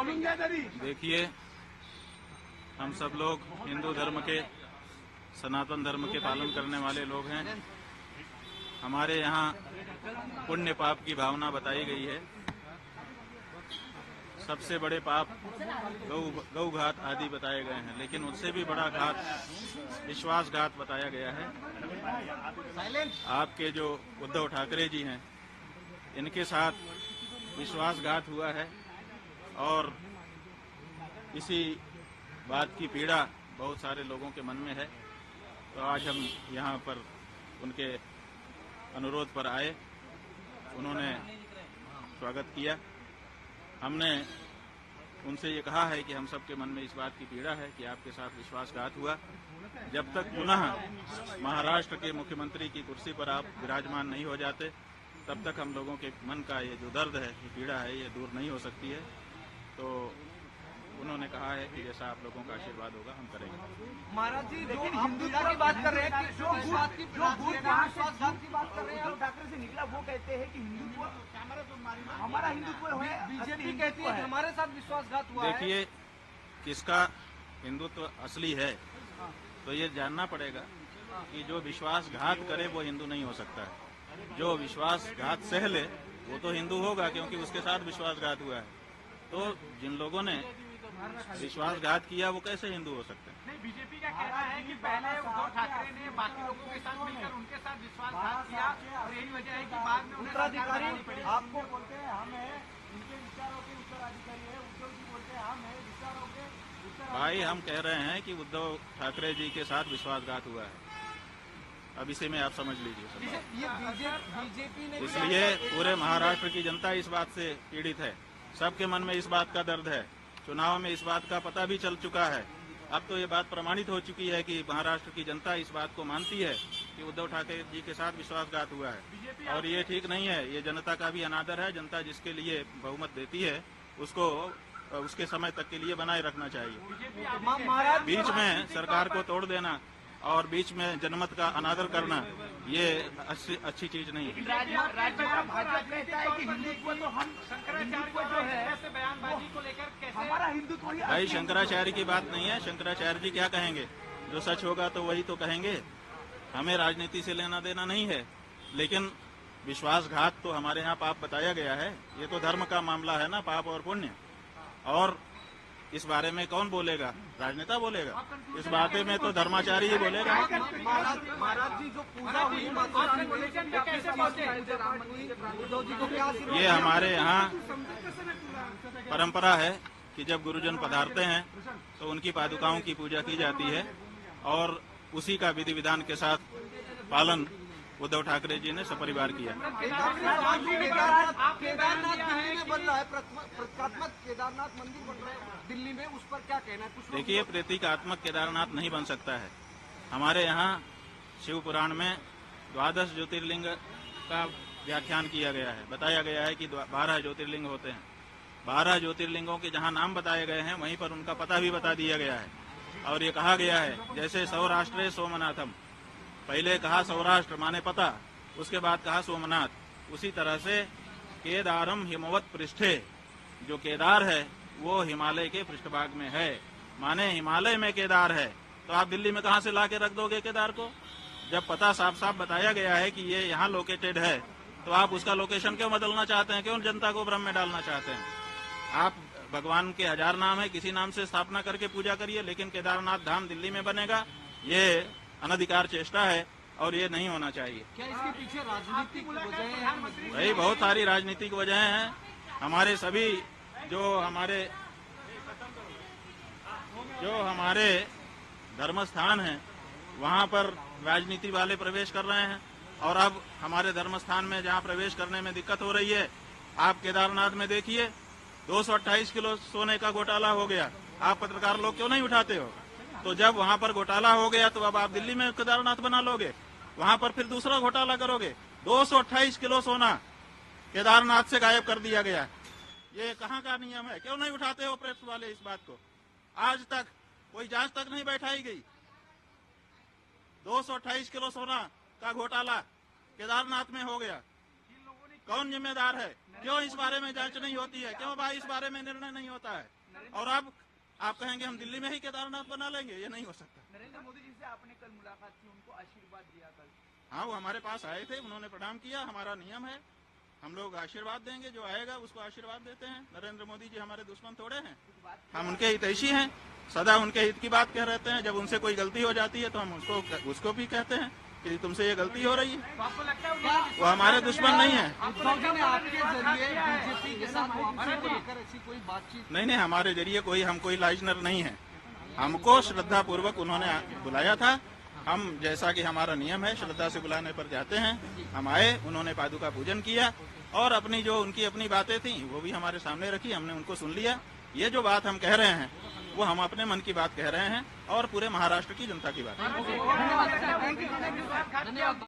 देखिए, हम सब लोग हिंदू धर्म के, सनातन धर्म के पालन करने वाले लोग हैं। हमारे यहाँ पुण्य पाप की भावना बताई गई है। सबसे बड़े पाप गौ घात आदि बताए गए हैं, लेकिन उससे भी बड़ा घात विश्वासघात बताया गया है। आपके जो उद्धव ठाकरे जी हैं, इनके साथ विश्वासघात हुआ है और इसी बात की पीड़ा बहुत सारे लोगों के मन में है। तो आज हम यहाँ पर उनके अनुरोध पर आए, उन्होंने स्वागत किया। हमने उनसे ये कहा है कि हम सबके मन में इस बात की पीड़ा है कि आपके साथ विश्वासघात हुआ। जब तक पुनः महाराष्ट्र के मुख्यमंत्री की कुर्सी पर आप विराजमान नहीं हो जाते, तब तक हम लोगों के मन का ये जो दर्द है, ये पीड़ा है, ये दूर नहीं हो सकती है। तो उन्होंने कहा है कि जैसा आप लोगों का आशीर्वाद होगा हम करेंगे। महाराज जी, जो हिंदुत्व की बात कर रहे हैं, जो विश्वासघात की बात कर रहे हैं, उद्धव ठाकरे से निकला, वो कहते हैं कि हिंदुत्व हमारा हिंदुत्व है, बीजेपी कहती है हमारे साथ विश्वासघात हुआ है। देखिए, किसका हिंदुत्व असली है तो ये जानना पड़ेगा कि जो विश्वासघात करे वो हिंदू नहीं हो सकता है। जो विश्वासघात सह ले वो तो हिंदू होगा, क्योंकि उसके साथ विश्वासघात हुआ है। तो जिन लोगों ने विश्वासघात किया वो कैसे हिंदू हो सकते हैं? नहीं, बीजेपी का कहना है कि पहले उद्धव ठाकरे ने बाकी लोगों के साथ मिलकर उनके साथ विश्वासघात किया और यही वजह है कि बाद में उत्तराधिकारी आपको बोलते हैं हम हैं, उनके विचारों के उत्तराधिकारी है। उद्धव जी बोलते हैं हम हैं, विचारों के उत्तराधिकारी। भाई, हम कह रहे हैं कि उद्धव ठाकरे जी के साथ विश्वासघात हुआ है। अब इसे में आप समझ लीजिए। ये बीजेपी ने, इसलिए पूरे महाराष्ट्र की जनता इस बात से पीड़ित है। सबके मन में इस बात का दर्द है। चुनाव में इस बात का पता भी चल चुका है। अब तो ये बात प्रमाणित हो चुकी है कि महाराष्ट्र की जनता इस बात को मानती है कि उद्धव ठाकरे जी के साथ विश्वासघात हुआ है और ये ठीक नहीं है। ये जनता का भी अनादर है। जनता जिसके लिए बहुमत देती है उसको उसके समय तक के लिए बनाए रखना चाहिए। बीच में सरकार को तोड़ देना और बीच में जनमत का अनादर करना, ये अच्छी चीज नहीं है। भाजपा कहता है कि हिंदुत्व तो हम शंकराचार्य जो है ऐसे बयानबाजी को लेकर कैसे हमारा हिंदुत्व ही भाई, शंकराचार्य की बात नहीं है। शंकराचार्य जी क्या कहेंगे? जो सच होगा तो वही तो कहेंगे। हमें राजनीति से लेना देना नहीं है, लेकिन विश्वासघात तो हमारे यहाँ पाप बताया गया है। ये तो धर्म का मामला है ना, पाप और पुण्य। और इस बारे में कौन बोलेगा? राजनेता बोलेगा। इस बारे में तो धर्माचार्य ही बोलेगा। महाराज जी, जो पूजा हुई ये हमारे यहाँ परंपरा है कि जब गुरुजन पधारते हैं तो उनकी पादुकाओं की पूजा की जाती है और उसी का विधि विधान के साथ पालन उद्धव ठाकरे जी ने सपरिवार किया। प्रतीकात्मक केदारनाथ मंदिर बन रहा है दिल्ली में, उस पर क्या कहना है? देखिए, प्रतीकात्मक केदारनाथ नहीं बन सकता है। हमारे यहाँ शिव पुराण में 12 ज्योतिर्लिंग का व्याख्यान किया गया है। बताया गया है कि 12 ज्योतिर्लिंग होते हैं। 12 ज्योतिर्लिंगों के जहाँ नाम बताए गए हैं वहीं पर उनका पता भी बता दिया गया है। और ये कहा गया है, जैसे सौराष्ट्रे सोमनाथम, पहले कहा सौराष्ट्र माने पता, उसके बाद कहा सोमनाथ। उसी तरह से केदारम हिमवत पृष्ठे, जो केदार है वो हिमालय के पृष्ठभाग में है, माने हिमालय में केदार है। तो आप दिल्ली में कहाँ से ला के रख दोगे केदार को? जब पता साफ साफ बताया गया है कि ये यहाँ लोकेटेड है, तो आप उसका लोकेशन क्यों बदलना चाहते हैं? क्यों जनता को भ्रम में डालना चाहते हैं? आप भगवान के 1000 नाम है, किसी नाम से स्थापना करके पूजा करिए, लेकिन केदारनाथ धाम दिल्ली में बनेगा, ये अनधिकार चेष्टा है और ये नहीं होना चाहिए। क्या इसके पीछे राजनीतिक वजह है? भाई, बहुत सारी राजनीतिक वजह हैं। हमारे सभी जो हमारे धर्म स्थान हैं वहाँ पर राजनीति वाले प्रवेश कर रहे हैं और अब हमारे धर्म स्थान में जहाँ प्रवेश करने में दिक्कत हो रही है, आप केदारनाथ में देखिए 228 किलो सोने का घोटाला हो गया। आप पत्रकार लोग क्यों नहीं उठाते हो? तो जब वहाँ पर घोटाला हो गया तो अब आप दिल्ली में केदारनाथ बना लोगे, वहाँ पर फिर दूसरा घोटाला करोगे। 228 किलो सोना केदारनाथ से गायब कर दिया गया। ये कहाँ का नियम है? क्यों नहीं उठाते हो प्रेस वाले इस बात को? आज तक कोई जांच तक नहीं बैठाई गई। 228 किलो सोना का घोटाला केदारनाथ में हो गया। जिन लोगों ने कौन जिम्मेदार है? क्यों इस बारे में जांच नहीं होती है? क्यों भाई इस बारे में निर्णय नहीं होता है? और अब आप कहेंगे हम दिल्ली में ही केदारनाथ बना लेंगे, ये नहीं हो सकता। नरेंद्र मोदी जी से आपने कल मुलाकात की, उनको आशीर्वाद दिया कल। हाँ, वो हमारे पास आए थे, उन्होंने प्रणाम किया। हमारा नियम है, हम लोग आशीर्वाद देंगे, जो आएगा उसको आशीर्वाद देते हैं। नरेंद्र मोदी जी हमारे दुश्मन थोड़े हैं, हम उनके हितैषी हैं, सदा उनके हित की बात कह रहते हैं। जब उनसे कोई गलती हो जाती है तो हम उसको भी कहते हैं कि तुमसे ये गलती हो रही है। तो आपको लगता है वो हमारे दुश्मन नहीं है। उद्धव जी ने आपके जरिए बीजेपी के साथ वापसी को लेकर ऐसी कोई बातचीत? नहीं, हमारे जरिए हम कोई लाइजनर नहीं है। हमको श्रद्धा पूर्वक उन्होंने बुलाया था। हम, जैसा कि हमारा नियम है, श्रद्धा से बुलाने पर जाते हैं। हम आए, उन्होंने पादुका पूजन किया और अपनी जो उनकी अपनी बातें थी वो भी हमारे सामने रखी, हमने उनको सुन लिया। ये जो बात हम कह रहे हैं वो हम अपने मन की बात कह रहे हैं और पूरे महाराष्ट्र की जनता की बात है। धन्यवाद।